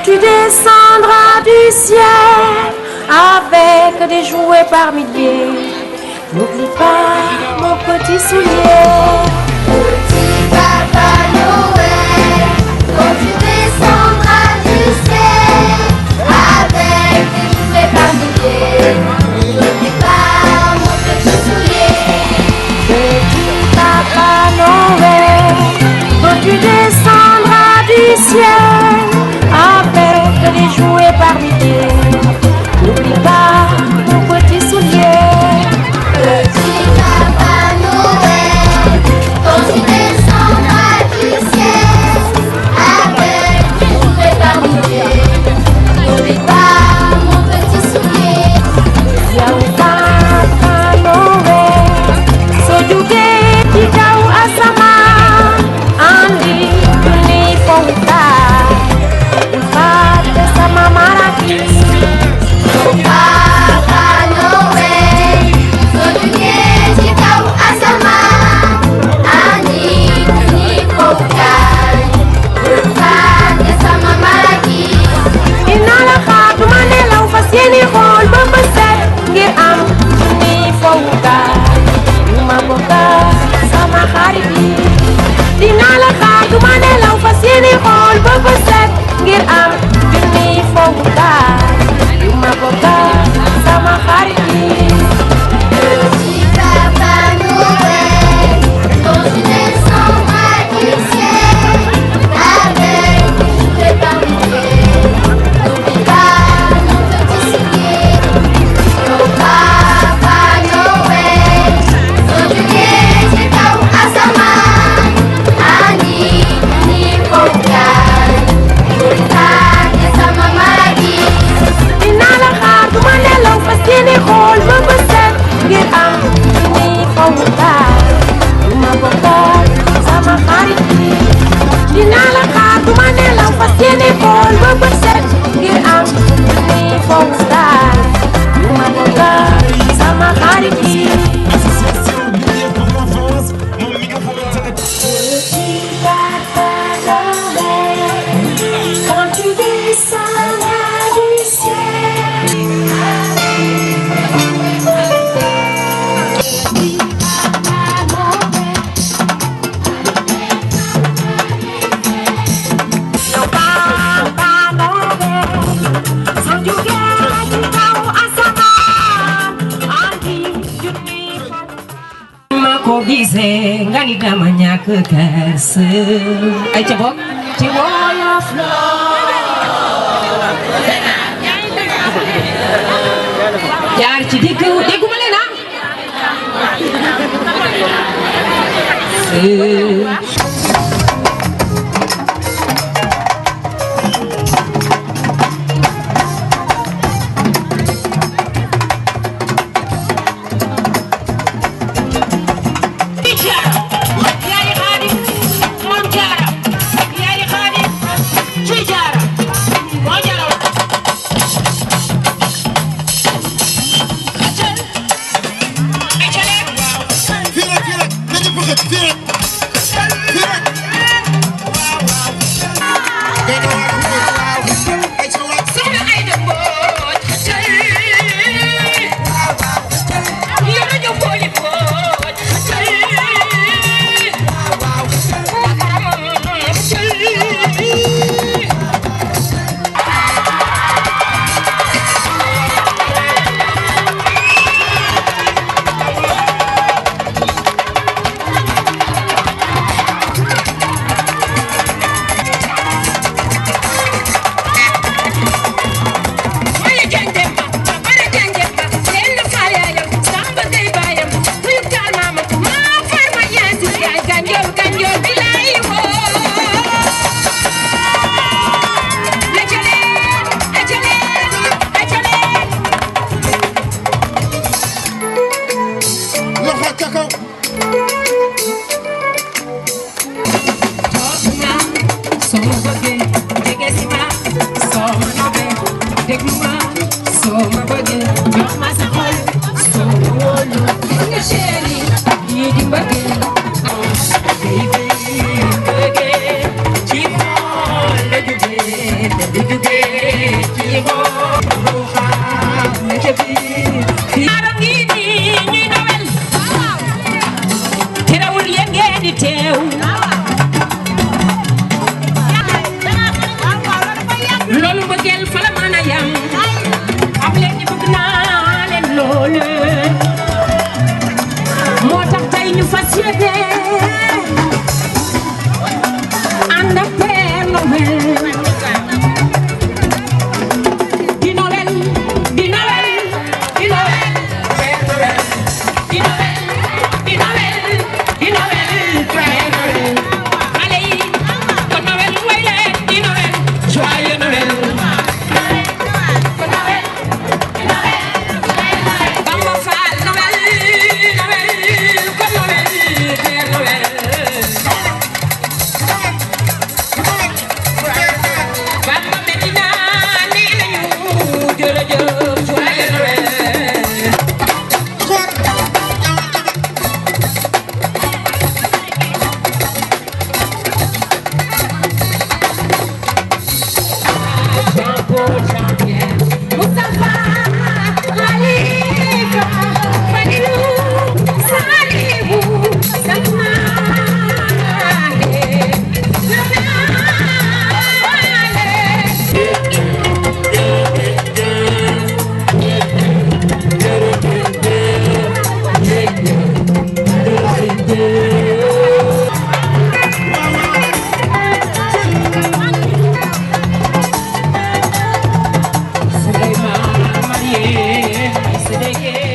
tu descendras du ciel avec des jouets par milliers, n'oublie pas mon petit soulier. Petit Papa Noël, quand tu descendras du ciel avec des jouets par milliers, n'oublie pas mon petit soulier. Petit Papa Noël, quand tu descendras du ciel avec des jouets par milliers, n'oublie pas mon petit soulier. Petit Papa Noël, quand tu descendras du ciel avec des jouets par milliers, n'oublie pas mon petit soulier. Yow Papa Noël, soo jugee ci kaw asamaan andi junni fowukaay bul fàtte sama marakis. Papa Noël, soo jugee ci kaw asamaan andi junni fowukaay bul fàtte sama marakis. Dinaa la xaar du ma nelaw fas yéene xool ba bët set ngir am junni fowukaay yu ma bokkaat sama xarit yi. Dinaa la xaar du ma nelaw fas yéene xool ba bët set ngir am junni fowukaay yu ma bokkaat sama xarit yi. Petit Papa Noël, quand tu descendras du ciel avec des jouets par milliers, n'oublie pas mon petit soulier. Oh Papa Noël, soo jugee ci kaw asamaan andi junni fowukaay bul fàtte sama marakis. Dinaa la xaar du ma nelaw fas yéene xool ba bët set ngir am junni fowukaay yu ma bokkaat sama xarit yi. Dinaa la xaar du ma nelaw fas yéene xool ba bët set ngir am junni fowukaay yu ma bokkaat sama xarit yi. Association Lumière pour l'enfance, mon micro pour l'intérêt. Petit Papa Noël, quand tu descendras du ciel. Yow Papa Noël, soo jugee ci kaw asamaan andi junni ma ko gisee nga ni dama ñàkk kersa ay ca bokk ci wolof la jaar ci dégguma leen Baby, dégué